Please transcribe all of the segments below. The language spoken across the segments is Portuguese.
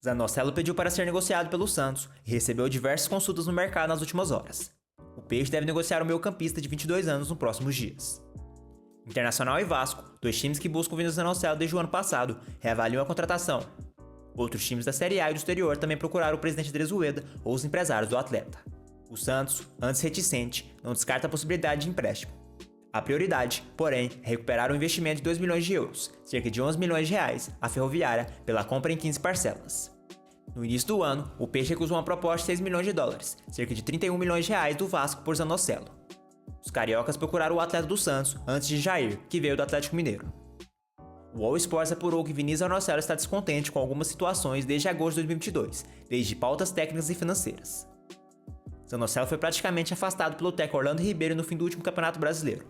Zanocelo pediu para ser negociado pelo Santos e recebeu diversas consultas no mercado nas últimas horas. O Peixe deve negociar o meio-campista de 22 anos nos próximos dias. Internacional e Vasco, dois times que buscam o Vinícius Zanocelo desde o ano passado, reavaliam a contratação. Outros times da Série A e do exterior também procuraram o presidente Drezueda ou os empresários do atleta. O Santos, antes reticente, não descarta a possibilidade de empréstimo. A prioridade, porém, é recuperar o investimento de 2 milhões de euros, cerca de 11 milhões de reais, à Ferroviária pela compra em 15 parcelas. No início do ano, o Peixe recusou uma proposta de 6 milhões de dólares, cerca de 31 milhões de reais do Vasco por Zanocelo. Os cariocas procuraram o atleta do Santos antes de Jair, que veio do Atlético Mineiro. O All Sports apurou que Vinícius Zanocelo está descontente com algumas situações desde agosto de 2022, desde pautas técnicas e financeiras. Zanocelo foi praticamente afastado pelo técnico Orlando Ribeiro no fim do último Campeonato Brasileiro.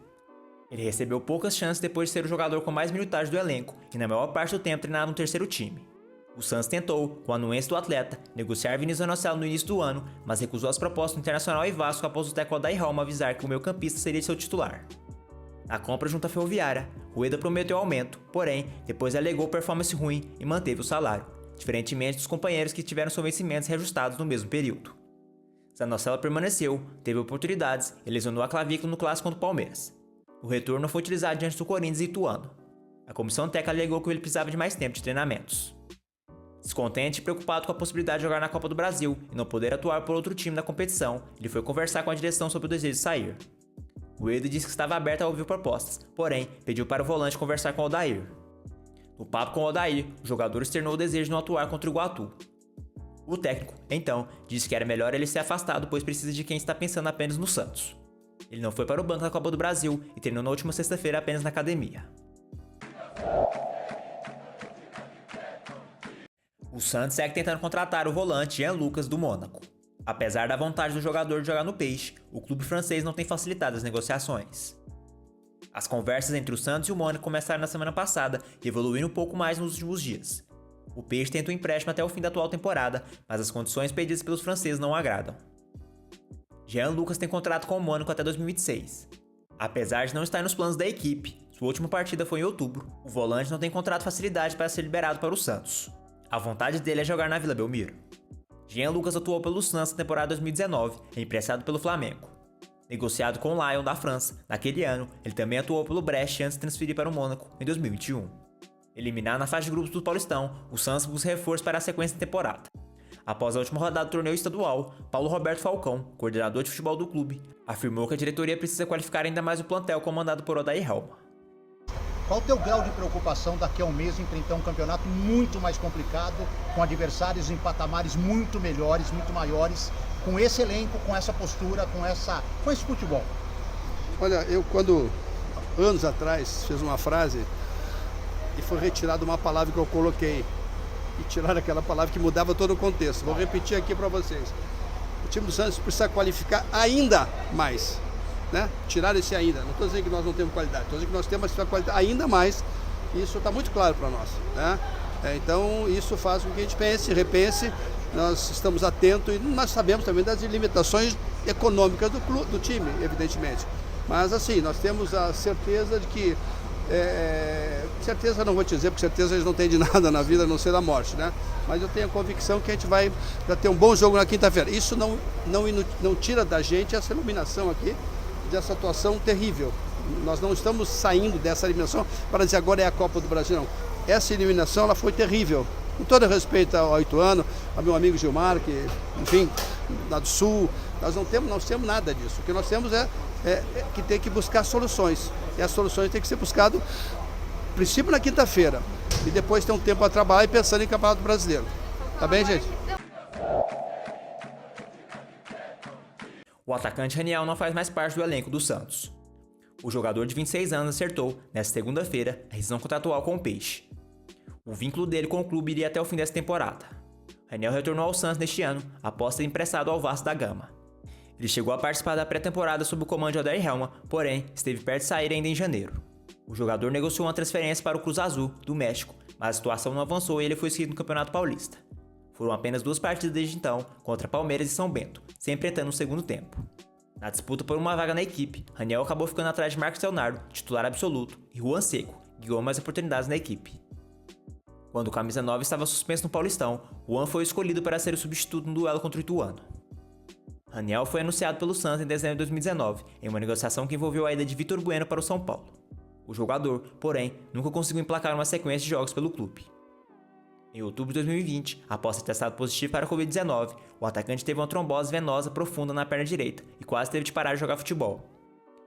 Ele recebeu poucas chances depois de ser o jogador com mais minutagem do elenco e na maior parte do tempo treinava no terceiro time. O Santos tentou, com a anuência do atleta, negociar Vinícius Zanocelo no início do ano, mas recusou as propostas do Internacional e Vasco após o técnico Odair Helma avisar que o meio-campista seria seu titular. Na compra junto à Ferroviária, Rueda prometeu aumento, porém, depois alegou performance ruim e manteve o salário, diferentemente dos companheiros que tiveram seus vencimentos reajustados no mesmo período. Zanocelo permaneceu, teve oportunidades e lesionou a clavícula no clássico contra o Palmeiras. O retorno não foi utilizado diante do Corinthians e Ituano. A comissão técnica alegou que ele precisava de mais tempo de treinamentos. Descontente e preocupado com a possibilidade de jogar na Copa do Brasil e não poder atuar por outro time na competição, ele foi conversar com a direção sobre o desejo de sair. Rueda disse que estava aberto a ouvir propostas, porém, pediu para o volante conversar com o Odair. No papo com o Odair, o jogador externou o desejo de não atuar contra o Iguatu. O técnico, então, disse que era melhor ele ser afastado pois precisa de quem está pensando apenas no Santos. Ele não foi para o banco da Copa do Brasil e treinou na última sexta-feira apenas na academia. O Santos segue tentando contratar o volante Jean Lucas do Mônaco. Apesar da vontade do jogador de jogar no Peixe, o clube francês não tem facilitado as negociações. As conversas entre o Santos e o Mônaco começaram na semana passada e evoluíram um pouco mais nos últimos dias. O Peixe tenta um empréstimo até o fim da atual temporada, mas as condições pedidas pelos franceses não agradam. Jean Lucas tem contrato com o Mônaco até 2026. Apesar de não estar nos planos da equipe, sua última partida foi em outubro, o volante não tem contrato facilidade para ser liberado para o Santos. A vontade dele é jogar na Vila Belmiro. Jean Lucas atuou pelo Santos na temporada 2019, emprestado pelo Flamengo. Negociado com o Lyon da França, naquele ano, ele também atuou pelo Brest antes de transferir para o Mônaco em 2021. Eliminado na fase de grupos do Paulistão, o Santos busca reforço para a sequência da temporada. Após a última rodada do torneio estadual, Paulo Roberto Falcão, coordenador de futebol do clube, afirmou que a diretoria precisa qualificar ainda mais o plantel comandado por Odair Helma. Qual o teu grau de preocupação daqui a um mês enfrentar um campeonato muito mais complicado, com adversários em patamares muito melhores, muito maiores, com esse elenco, com essa postura, com esse futebol? Olha, eu quando, anos atrás, fiz uma frase e foi retirada uma palavra que eu coloquei e tiraram aquela palavra que mudava todo o contexto. Vou repetir aqui para vocês. O time do Santos precisa qualificar ainda mais. Né? Tirar esse ainda, não estou dizendo que nós não temos qualidade, estou dizendo que nós temos uma qualidade ainda mais, e isso está muito claro para nós, né? Então isso faz com que a gente pense, repense, nós estamos atentos e nós sabemos também das limitações econômicas do time, evidentemente, mas assim, nós temos a certeza de que, certeza não vou te dizer, porque certeza eles não têm de nada na vida a não ser da morte, né? Mas eu tenho a convicção que a gente vai ter um bom jogo na quinta-feira. Isso não tira da gente essa iluminação aqui, dessa atuação terrível. Nós não estamos saindo dessa eliminação para dizer agora é a Copa do Brasil, não. Essa eliminação ela foi terrível. Com todo respeito ao Ituano, ao meu amigo Gilmar, que, enfim, lá do Sul, nós não temos nada disso. O que nós temos é que tem que buscar soluções. E as soluções têm que ser buscadas, a princípio na quinta-feira, e depois ter um tempo a trabalhar e pensando em Campeonato Brasileiro. Tá bem, gente? O atacante Raniel não faz mais parte do elenco do Santos. O jogador de 26 anos acertou, nesta segunda-feira, a rescisão contratual com o Peixe. O vínculo dele com o clube iria até o fim dessa temporada. Raniel retornou ao Santos neste ano, após ser emprestado ao Vasco da Gama. Ele chegou a participar da pré-temporada sob o comando de Odair Helma, porém, esteve perto de sair ainda em janeiro. O jogador negociou uma transferência para o Cruz Azul, do México, mas a situação não avançou e ele foi escrito no Campeonato Paulista. Foram apenas 2 partidas desde então, contra Palmeiras e São Bento, sem empatando no segundo tempo. Na disputa por uma vaga na equipe, Raniel acabou ficando atrás de Marcos Leonardo, titular absoluto, e Juan Seco, que ganhou mais oportunidades na equipe. Quando o camisa 9 estava suspenso no Paulistão, Juan foi escolhido para ser o substituto no duelo contra o Ituano. Raniel foi anunciado pelo Santos em dezembro de 2019, em uma negociação que envolveu a ida de Vitor Bueno para o São Paulo. O jogador, porém, nunca conseguiu emplacar uma sequência de jogos pelo clube. Em outubro de 2020, após ser testado positivo para a Covid-19, o atacante teve uma trombose venosa profunda na perna direita e quase teve de parar de jogar futebol.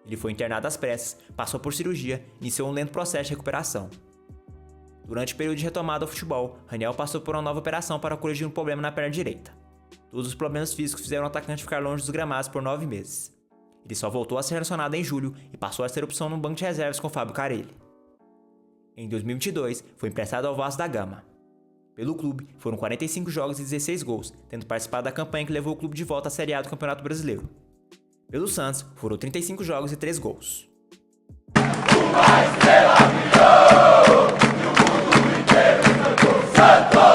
Ele foi internado às pressas, passou por cirurgia e iniciou um lento processo de recuperação. Durante o período de retomada ao futebol, Raniel passou por uma nova operação para corrigir um problema na perna direita. Todos os problemas físicos fizeram o atacante ficar longe dos gramados por 9 meses. Ele só voltou a ser relacionado em julho e passou a ser opção no banco de reservas com Fábio Carelli. Em 2022, foi emprestado ao Vasco da Gama. Pelo clube, foram 45 jogos e 16 gols, tendo participado da campanha que levou o clube de volta à Série A do Campeonato Brasileiro. Pelo Santos, foram 35 jogos e 3 gols. O mais estrela brilhou, e o mundo inteiro cantou Santos!